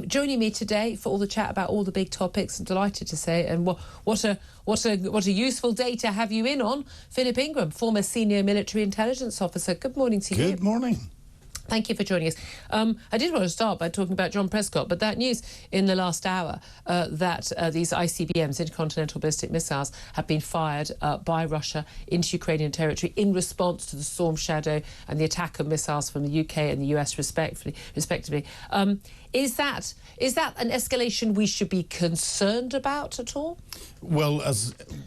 Joining me today for all the chat about all the big topics, I'm delighted to say, and what a useful day to have you in on, Philip Ingram, former senior military intelligence officer. Good morning to you. Good morning. Thank you for joining us. I did want to start by talking about John Prescott, but that news in the last hour that these ICBMs, Intercontinental Ballistic Missiles, have been fired by Russia into Ukrainian territory in response to the Storm Shadow and the attack of missiles from the UK and the US respectively. Is that an escalation we should be concerned about at all? Well,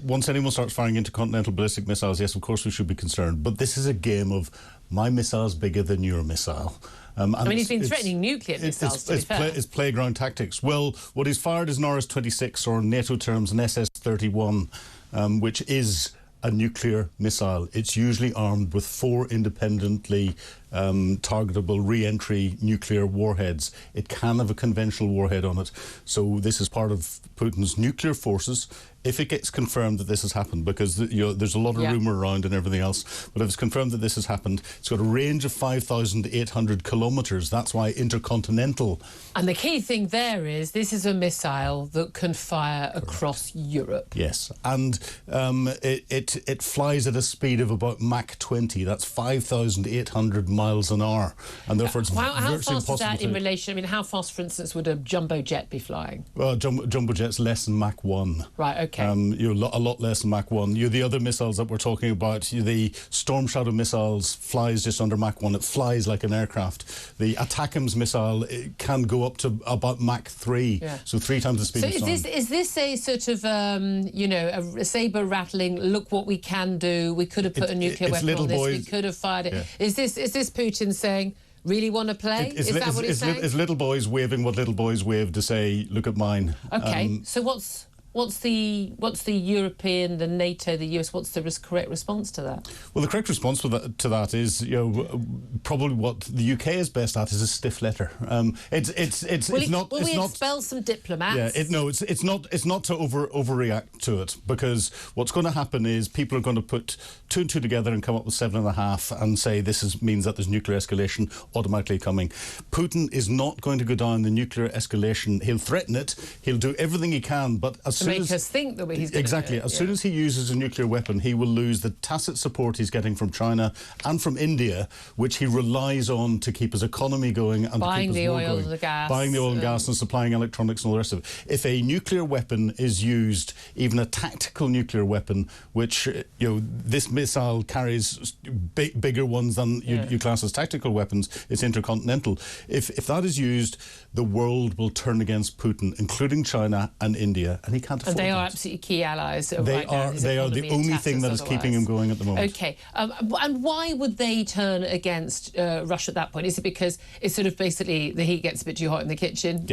once anyone starts firing intercontinental ballistic missiles, yes, of course we should be concerned. But this is a game of my missile's bigger than your missile. I mean, he's been threatening nuclear missiles, to be fair. It's playground tactics. Well, what he's fired is an RS-26, or in NATO terms, an SS-31, which is a nuclear missile. It's usually armed with 4 independently targetable re-entry nuclear warheads. It can have a conventional warhead on it. So this is part of Putin's nuclear forces. If it gets confirmed that this has happened, because there's a lot of rumour around and everything else, but if it's confirmed that this has happened, it's got a range of 5,800 kilometres. That's why intercontinental. And the key thing there is this is a missile that can fire across Europe. Yes, and it flies at a speed of about Mach 20. That's 5,800 miles an hour, and therefore it's how virtually fast impossible. Is that in relation? I mean, how fast, for instance, would a jumbo jet be flying? Well, jumbo jet's less than Mach 1. Right. Okay. You're a lot less than Mach 1. The other missiles that we're talking about, the Storm Shadow missiles flies just under Mach 1. It flies like an aircraft. The ATACMS missile can go up to about Mach 3, so 3 times the speed of sound. Is this a sort of, a sabre rattling, look what we can do, we could have put a nuclear weapon on this, we could have fired it. Yeah. Is this Putin saying, really want to play? Is that what he's saying? It's little boys waving what little boys wave to say, look at mine. Okay, so what's the European, the NATO, the US? What's the correct response to that? Well, the correct response to that is, probably what the UK is best at is a stiff letter. Will we expel some diplomats? Yeah, it's not to overreact to it, because what's going to happen is people are going to put 2 and 2 together and come up with 7.5 and say means that there's nuclear escalation automatically coming. Putin is not going to go down the nuclear escalation. He'll threaten it. He'll do everything he can, but as to make us think that he's going exactly to, as soon as he uses a nuclear weapon, he will lose the tacit support he's getting from China and from India, which he relies on to keep his economy going and buying to keep his war going. Buying the oil and gas and supplying electronics and all the rest of it. If a nuclear weapon is used, even a tactical nuclear weapon, which this missile carries bigger ones than you class as tactical weapons, it's intercontinental. If that is used, the world will turn against Putin, including China and India, and he can't afford it. And they are absolutely key allies. They are the only thing that is keeping him going at the moment. Okay, and why would they turn against Russia at that point? Is it because it's sort of basically the heat gets a bit too hot in the kitchen?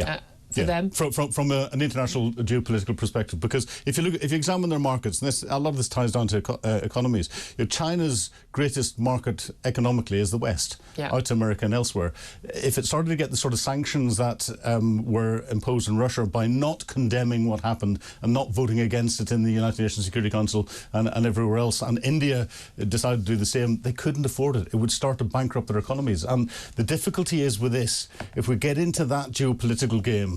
For them, from an international geopolitical perspective, because if you examine their markets, and a lot of this ties down to economies. China's greatest market economically is the West, out to America and elsewhere. If it started to get the sort of sanctions that were imposed on Russia by not condemning what happened and not voting against it in the United Nations Security Council and everywhere else, and India decided to do the same, they couldn't afford it. It would start to bankrupt their economies. And the difficulty is with this, if we get into that geopolitical game,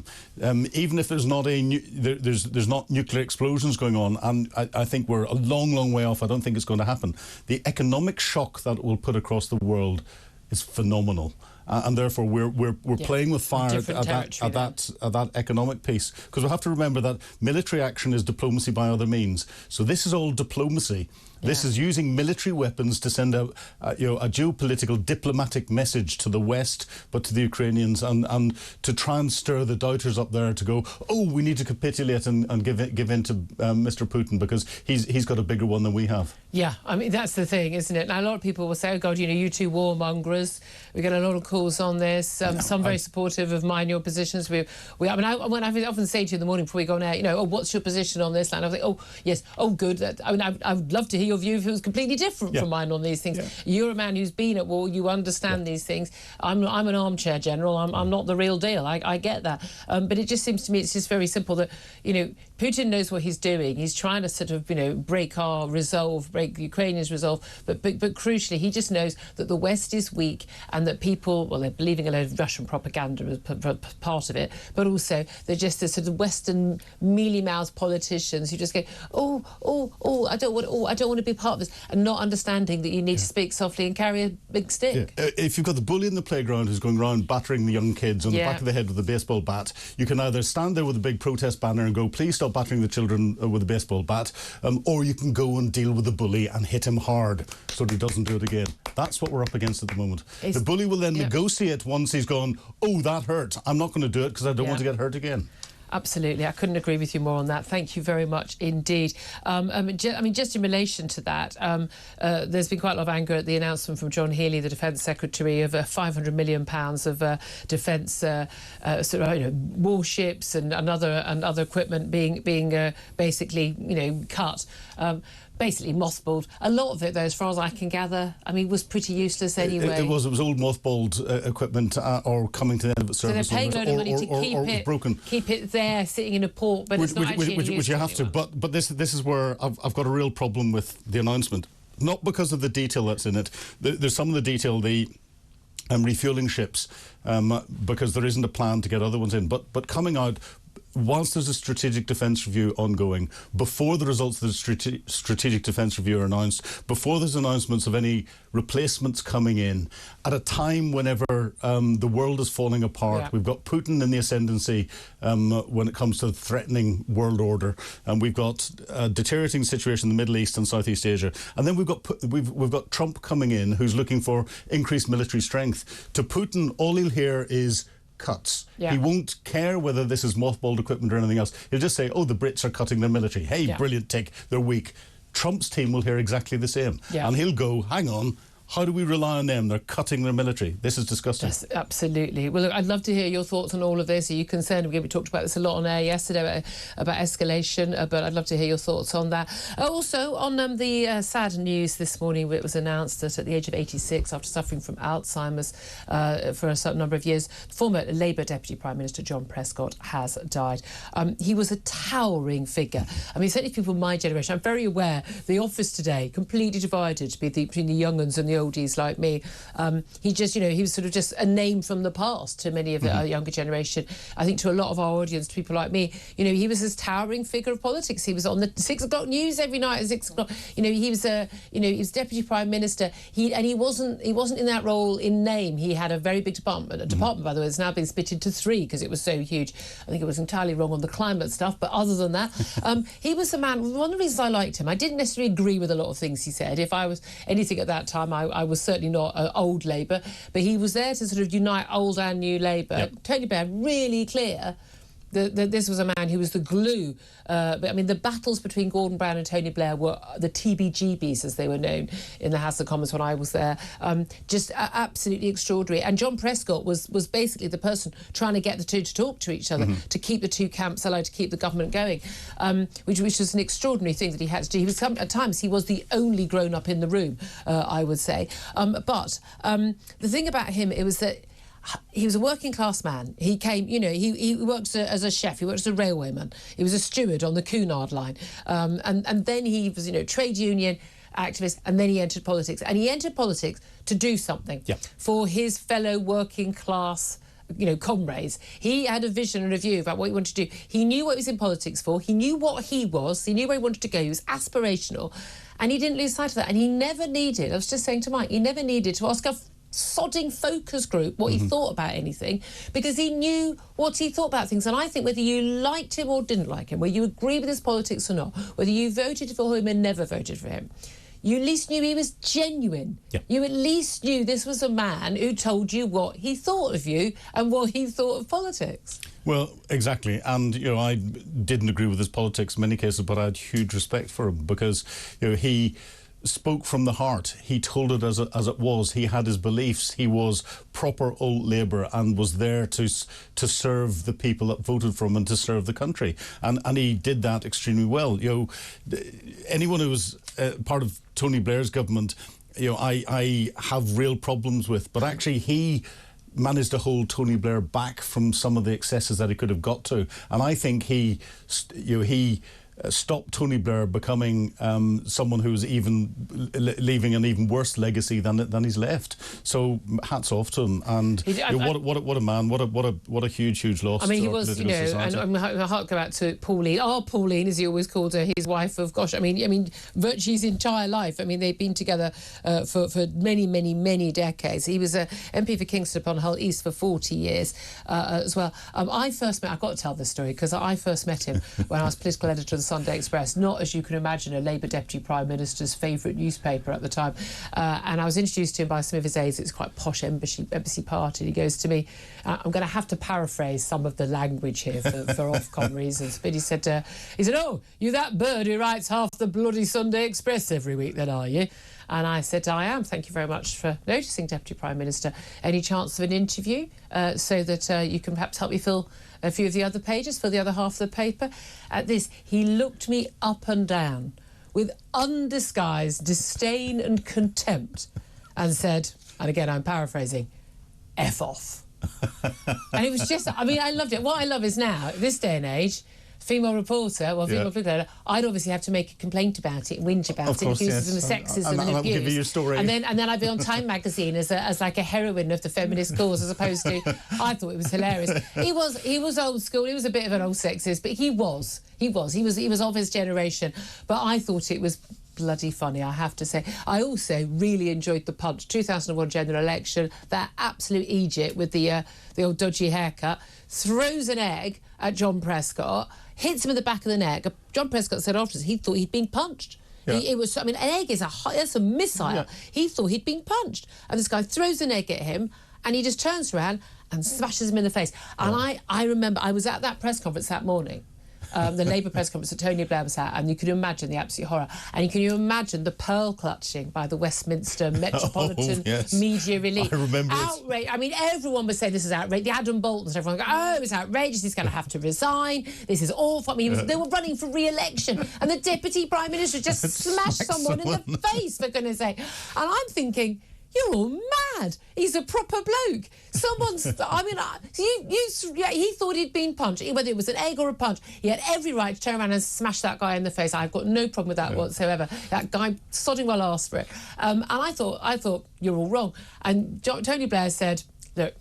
even if there's not there's not nuclear explosions going on, and I think we're a long way off. I don't think it's going to happen. The economic shock that it will put across the world is phenomenal, and therefore we're playing with fire at that economic piece, because we have to remember that military action is diplomacy by other means. So this is all diplomacy. This is using military weapons to send a geopolitical diplomatic message to the West, but to the Ukrainians, and to try and stir the doubters up there to go, oh, we need to capitulate and give in to Mr. Putin, because he's got a bigger one than we have. Yeah, I mean, that's the thing, isn't it? Now, a lot of people will say, oh, God, you two warmongers. We get a lot of calls on this. Some very supportive of mine, your positions. I often say to you in the morning before we go on air, oh, what's your position on this? And I think, oh, yes, oh, good. I mean, I would love to hear your view if it was completely different from mine on these things. You're a man who's been at war. You understand these things. I'm an armchair general. I'm not the real deal. I get that. But it just seems to me it's just very simple that, Putin knows what he's doing. He's trying to sort of, break our resolve, break Ukrainians' resolve. But crucially, he just knows that the West is weak and that people people, well, they're believing a load of Russian propaganda as part of it, but also they're just the sort of Western mealy-mouthed politicians who just go, I don't want to be part of this, and not understanding that you need to speak softly and carry a big stick. Yeah. If you've got the bully in the playground who's going around battering the young kids on the back of the head with a baseball bat, you can either stand there with a big protest banner and go, please stop battering the children with a baseball bat, or you can go and deal with the bully and hit him hard so that he doesn't do it again. That's what we're up against at the moment. The bully will then negotiate once he's gone, oh, that hurt, I'm not going to do it because I don't want to get hurt again. Absolutely. I couldn't agree with you more on that. Thank you very much indeed. Just in relation to that, there's been quite a lot of anger at the announcement from John Healey, the Defence Secretary, of £500 million of defence warships and other equipment being basically cut. Basically mothballed. A lot of it, though, as far as I can gather, was pretty useless anyway. It was old mothballed equipment or coming to the end of its service. So they're paying a load of money to keep it there, sitting in a port, but it's not actually in use. Which you have to. But this is where I've got a real problem with the announcement. Not because of the detail that's in it. There's some of the detail, the refuelling ships, because there isn't a plan to get other ones in. But coming out, whilst there's a strategic defence review ongoing, before the results of the strategic defence review are announced, before there's announcements of any replacements coming in, at a time whenever the world is falling apart, we've got Putin in the ascendancy when it comes to the threatening world order, and we've got a deteriorating situation in the Middle East and Southeast Asia, and then we've got Trump coming in, who's looking for increased military strength. To Putin, all he'll hear is cuts. He won't care whether this is mothballed equipment or anything else. He'll just say, oh, the Brits are cutting their military. Hey, brilliant tick, they're weak. Trump's team will hear exactly the same. And he'll go, hang on, how do we rely on them? They're cutting their military. This is disgusting. Yes, absolutely. Well, look, I'd love to hear your thoughts on all of this. Are you concerned? We talked about this a lot on air yesterday about escalation, but I'd love to hear your thoughts on that. Also, on the sad news this morning, it was announced that at the age of 86, after suffering from Alzheimer's for a certain number of years, former Labour Deputy Prime Minister John Prescott has died. He was a towering figure. Certainly people of my generation, I'm very aware the office today, completely divided between the young uns and the oldies like me. He was sort of just a name from the past to many of the younger generation. I think to a lot of our audience, to people like me, he was this towering figure of politics. He was on the 6 o'clock news every night at 6 o'clock. He was Deputy Prime Minister. He wasn't in that role in name. He had a very big department. A department, by the way, that's now been split into 3 because it was so huge. I think it was entirely wrong on the climate stuff, but other than that, he was a man. One of the reasons I liked him, I didn't necessarily agree with a lot of things he said. If I was anything at that time, I was certainly not old Labour, but he was there to sort of unite old and new Labour. Tony Blair, really clear that this was a man who was the glue. The battles between Gordon Brown and Tony Blair were the TBGBs, as they were known in the House of Commons when I was there. Just absolutely extraordinary. And John Prescott was basically the person trying to get the two to talk to each other, to keep the two camps alive, to keep the government going, which was an extraordinary thing that he had to do. He was, at times, he was the only grown-up in the room, I would say. But the thing about him, it was that he was a working class man. He came, he worked as a chef, he worked as a railwayman, he was a steward on the Cunard line, and then he was, trade union activist, and then he entered politics. And he entered politics to do something for his fellow working class comrades. He had a vision and a view about what he wanted to do. He knew what he was in politics for. He knew what he was. He knew where he wanted to go. He was aspirational, and he didn't lose sight of that. And he never needed, I was just saying to Mike, he never needed to ask a sodding focus group what he thought about anything, because he knew what he thought about things. And I think whether you liked him or didn't like him, whether you agree with his politics or not, whether you voted for him and never voted for him, you at least knew he was genuine. You at least knew this was a man who told you what he thought of you and what he thought of politics. Well, exactly. And, I didn't agree with his politics in many cases, but I had huge respect for him because, he spoke from the heart. He told it as it was. He had his beliefs. He was proper old Labour and was there to serve the people that voted for him and to serve the country. And he did that extremely well. Anyone who was part of Tony Blair's government, I have real problems with. But actually, he managed to hold Tony Blair back from some of the excesses that he could have got to. And I think he stop Tony Blair becoming someone who's leaving an even worse legacy than he's left. So hats off to him, and what a man, what a huge loss. I mean, to he our was, political society. and my heart go out to Pauline, Pauline, as he always called her, his wife of, gosh, I mean, virtually his entire life. I mean, they've been together for many decades. He was a MP for Kingston upon Hull East for 40 years as well. I've got to tell this story because I first met him when I was political editor of the Sunday Express, not, as you can imagine, a Labour Deputy Prime Minister's favourite newspaper at the time. And I was introduced to him by some of his aides. It's quite a posh embassy party. And he goes to me, I'm going to have to paraphrase some of the language here for Ofcom reasons, but he said, oh, you that bird who writes half the bloody Sunday Express every week then, are you? And I said, I am. Thank you very much for noticing, Deputy Prime Minister. Any chance of an interview so that you can perhaps help me fill a few of the other pages, for the other half of the paper? At this, he looked me up and down with undisguised disdain and contempt and said, and again I'm paraphrasing, F off. And it was just, I mean, I loved it. What I love is now, at this day and age, female reporter, I'd obviously have to make a complaint about it, whinge about it, accuse them of sexism and abuse. Give you your story. And then I'd be on Time magazine as like a heroine of the feminist cause, as opposed to, I thought it was hilarious. He was old school. He was a bit of an old sexist, but he was of his generation. But I thought it was bloody funny, I have to say. I also really enjoyed the punch. 2001 general election, that absolute Egypt with the old dodgy haircut, throws an egg at John Prescott, hits him in the back of the neck. John Prescott said afterwards he thought he'd been punched. Yeah. An egg is that's a missile. Yeah. He thought he'd been punched. And this guy throws an egg at him and he just turns around and smashes him in the face. And I remember I was at that press conference that morning. The Labour press conference that Tony Blair was at, and you can imagine the absolute horror. And can you imagine the pearl clutching by the Westminster Metropolitan Media Relief? I remember outrage. I mean, everyone was saying this is outrageous. The Adam Boltons, everyone go, oh, it's outrageous. He's going to have to resign. This is awful. I mean, they were running for re-election, and the Deputy Prime Minister just smashed someone in the face, for goodness sake. And I'm thinking, you're all mad. He's a proper bloke. He thought he'd been punched, whether it was an egg or a punch. He had every right to turn around and smash that guy in the face. I've got no problem with that whatsoever. That guy sodding well asked for it. And I thought, you're all wrong. And Tony Blair said, look,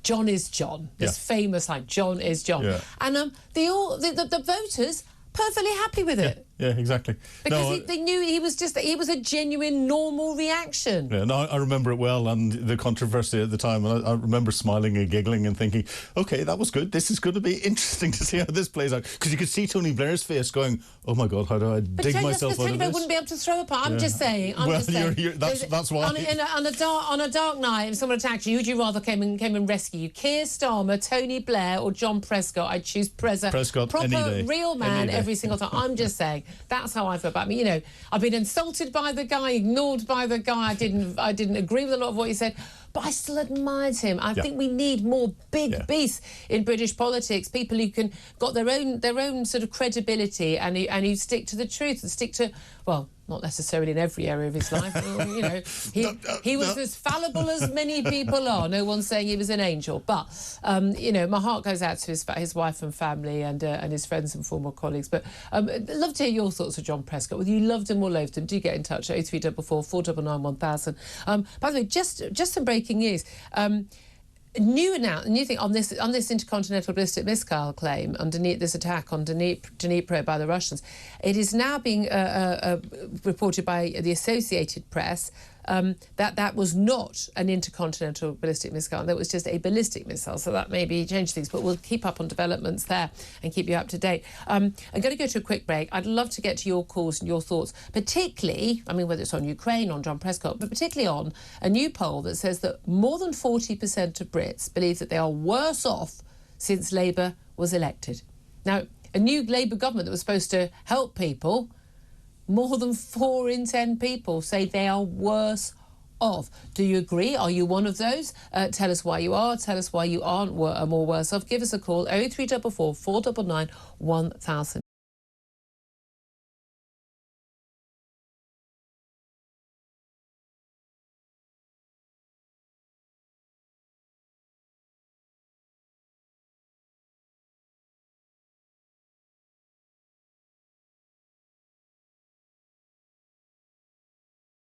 John is John. This famous line, John is John. Yeah. And the voters perfectly happy with it. Yeah, exactly. Because they knew he was a genuine, normal reaction. Yeah, no, I remember it well, and the controversy at the time. And I remember smiling and giggling and thinking, OK, that was good. This is going to be interesting to see how this plays out. Because you could see Tony Blair's face going, oh, my God, how do I dig myself out of this? Tony Blair wouldn't be able to throw a punch. I'm just saying. That's why. On a dark night, if someone attacked you, who'd you rather came and rescue you? Keir Starmer, Tony Blair, or John Prescott? I'd choose Prescott. Proper, any day. Real man every single time. I'm just saying. That's how I feel about me. You know, I've been insulted by the guy, ignored by the guy. I didn't agree with a lot of what he said, but I still admired him. I think we need more big beasts in British politics. People who can got their own sort of credibility and who stick to the truth and stick to, well, not necessarily in every area of his life. You know, he was as fallible as many people are. No one's saying he was an angel, but you know, my heart goes out to his wife and family and his friends and former colleagues. But I'd love to hear your thoughts of John Prescott. Whether you loved him or loathed him, do get in touch at 0344 499 1000. By the way, just some breaking news. New thing on this intercontinental ballistic missile claim underneath this attack on Dnipro by the Russians. It is now being reported by the Associated Press that was not an intercontinental ballistic missile. That was just a ballistic missile. So that maybe changed things, but we'll keep up on developments there and keep you up to date. I'm going to go to a quick break. I'd love to get to your calls and your thoughts, particularly, I mean, whether it's on Ukraine, on John Prescott, but particularly on a new poll that says that more than 40% of Brits believe that they are worse off since Labour was elected. Now, a new Labour government that was supposed to help people, more than 4 in 10 people say they are worse off. Do you agree? Are you one of those? Tell us why you are. Tell us why you aren't more worse off. Give us a call, 0344 499 1000.